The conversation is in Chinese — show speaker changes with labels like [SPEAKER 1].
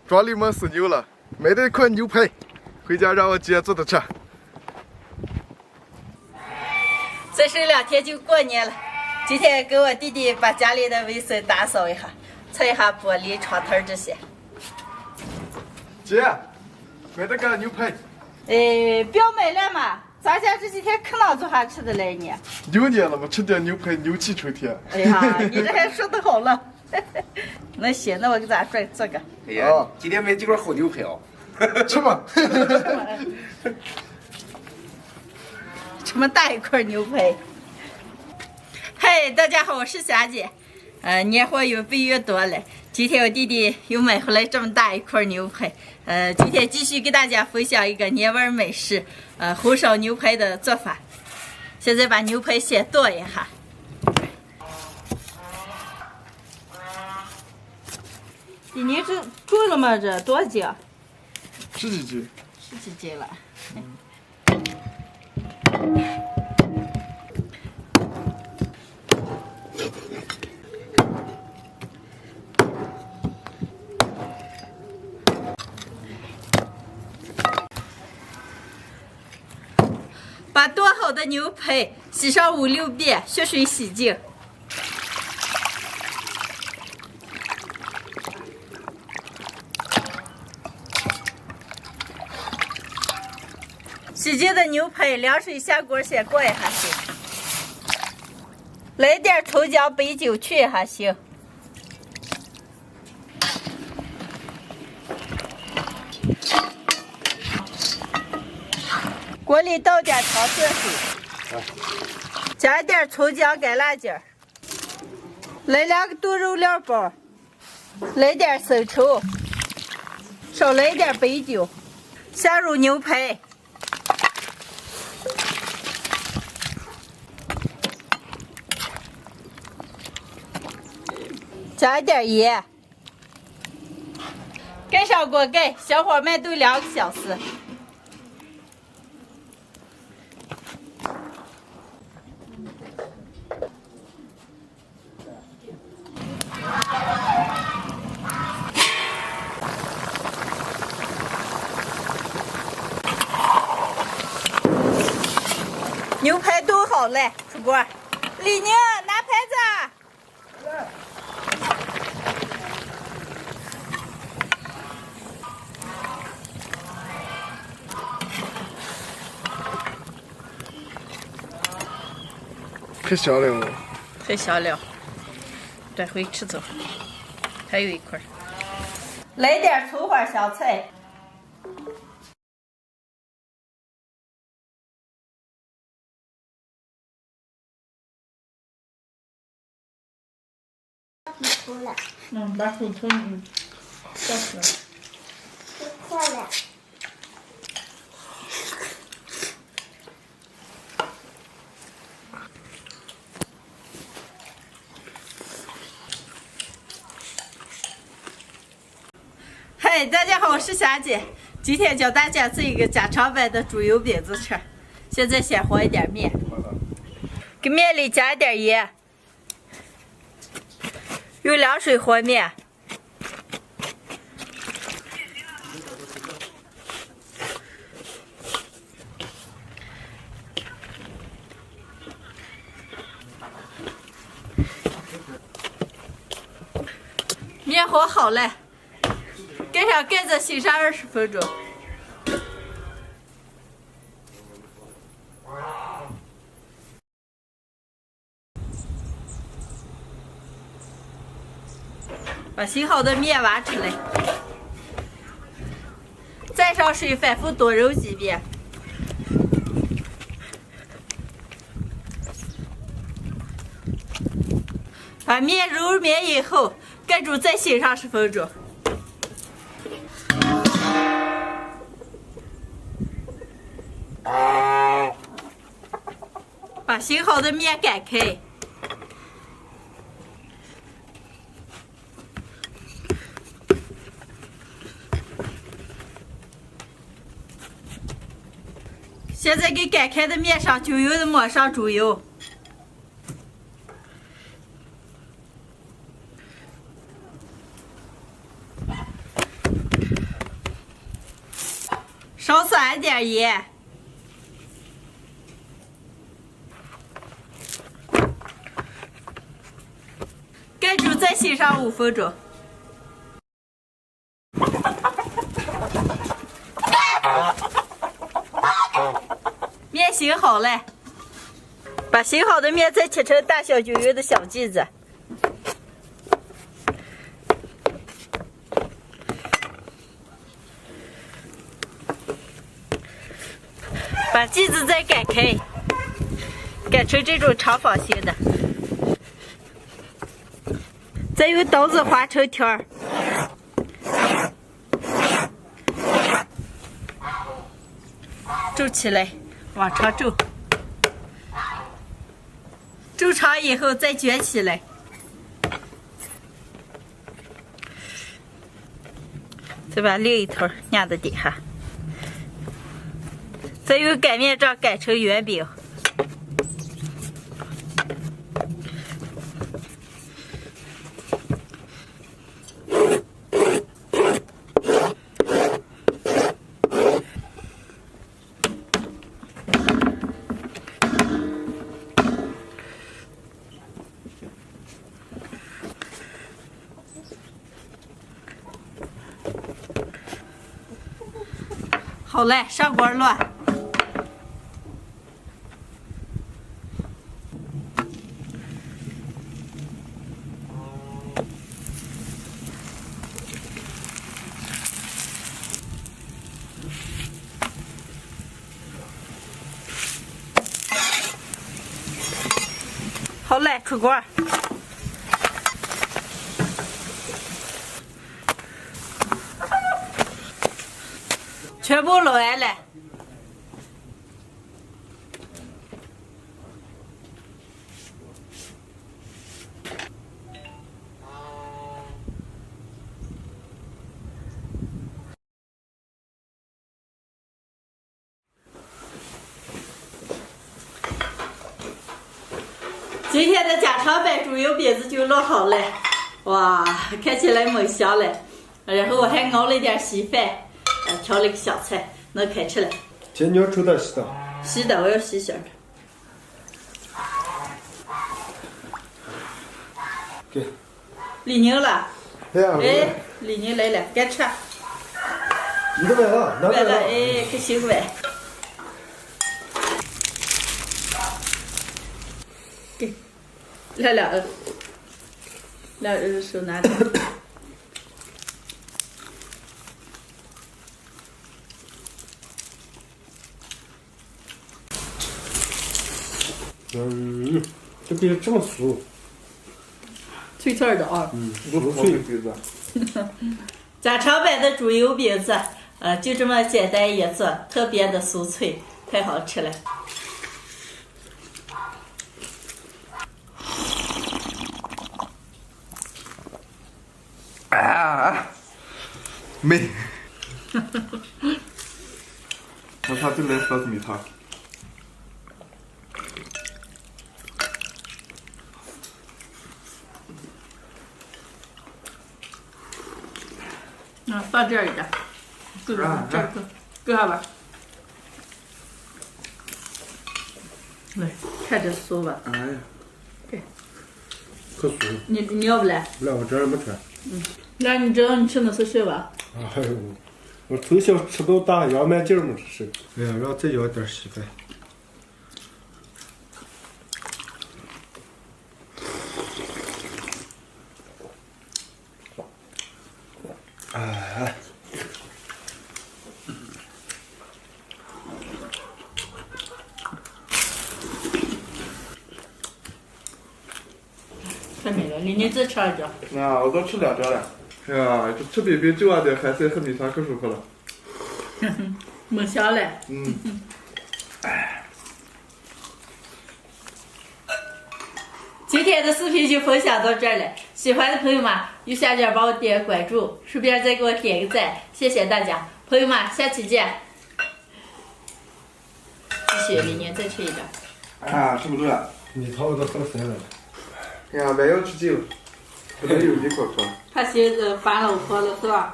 [SPEAKER 1] 庄里没事牛了，没得一块牛排，回家让我姐做的吃。
[SPEAKER 2] 再剩2天就过年了，今天给我弟弟把家里的卫生打扫一下，擦一下玻璃、窗台这些。
[SPEAKER 1] 姐，买的个牛排。
[SPEAKER 2] 不要买了嘛，咱家这几天可能做啥吃的来呢。
[SPEAKER 1] 牛年了嘛，吃点牛排，牛气冲天。
[SPEAKER 2] 哎呀，你这还说得好了。那行，那我给咱做个。
[SPEAKER 3] 哎呀，今天买几块好牛排哦。
[SPEAKER 1] 吃吧。
[SPEAKER 2] 这么大一块牛排。嗨，大家好，我是霞姐。年货越备越多了。今天我弟弟又买回来这么大一块牛排。今天继续给大家分享一个年味美食，红烧牛排的做法。现在把牛排先剁一下。你这重了吗？这多少斤
[SPEAKER 1] 10几斤。
[SPEAKER 2] ？10几斤了。把剁好的牛排洗上5、6遍，血水洗净。洗净的牛排，凉水下锅先过一下行。来点葱姜白酒去一下行。锅里倒点糖色水，加点葱姜干辣椒，来2个炖肉料包，来点生抽，少来点白酒，下入牛排。加一点盐，盖上锅盖，小火慢炖2个小时。牛排炖好了，出锅。李宁，拿牌子。
[SPEAKER 1] 太香了。
[SPEAKER 2] 太香了，待会吃走。还有一块，来点葱花香菜。
[SPEAKER 4] 出来，
[SPEAKER 2] 把手从下去了。
[SPEAKER 4] 快了。
[SPEAKER 2] 嗨，大家好，我是霞姐，今天教大家做一个家常版的猪油饼子吃。现在先和一点面，给面里加一点盐，用凉水和面。面和好了，盖上盖子，醒上20分钟。把醒好的面挖出来，再上水反复多揉几遍。把面揉绵以后，盖住再醒上10分钟。把醒好的面擀开，现在给擀开的面上就油的抹上猪油，少酸点盐。盖住再欣赏5分钟。面醒好了，把醒好的面再切成大小均匀的小剂子。把剂子再擀开，擀成这种长方形的，再用刀子划成条儿。皱起来，往长皱，皱长以后再卷起来，再把另一头压在底下，再用擀面杖擀成圆饼。好嘞，上锅乱。好嘞，出锅。全部弄完了。今天的家常版猪油饼子就弄好了，哇，看起来蛮香嘞。然后我还熬了点稀饭。调了个小菜，能开吃了。
[SPEAKER 5] 今你要抽点洗的？
[SPEAKER 2] 洗的，我要洗洗的。
[SPEAKER 5] 给。
[SPEAKER 2] 李宁了。
[SPEAKER 5] 哎，
[SPEAKER 2] 李宁来了，该吃。
[SPEAKER 5] 你都买了？
[SPEAKER 2] 买了，哎，可辛苦了。给，来2个手拿着。
[SPEAKER 5] 这饼这么酥，
[SPEAKER 2] 脆脆的啊。
[SPEAKER 5] 酥脆。
[SPEAKER 2] 家常版的猪油饼子，就这么简单一做，特别的酥脆，太好吃了。
[SPEAKER 1] 美。我操，就来说米汤。
[SPEAKER 2] 放这儿一点，搁这儿，搁下吧。来，看这酥吧。
[SPEAKER 5] 哎呀，
[SPEAKER 2] 对，
[SPEAKER 5] 可酥。
[SPEAKER 2] 你要不来？
[SPEAKER 5] 不来，我这儿没穿。
[SPEAKER 2] 那你知道你吃的是什么？
[SPEAKER 5] 哎呦，我从小吃到大，杨梅劲儿没吃。哎呀，让再舀点稀饭。哎。
[SPEAKER 2] 太美了，你再吃2张。
[SPEAKER 1] 啊，我都吃2张了。哎呀，这吃饼饼就完的，海参和米汤可舒服了。
[SPEAKER 2] 没香嘞。今天的视频就分享到这儿了，喜欢的朋友们右下角帮我点关注，顺便再给我点个赞，谢谢大家，朋友们，下期见。继续，李宁再吃一点。
[SPEAKER 1] 啊，吃不住了。
[SPEAKER 5] 米汤我都喝酸了。
[SPEAKER 1] 哎呀，还要吃酒，不能有一口喝。
[SPEAKER 2] 他现在烦老婆了是吧？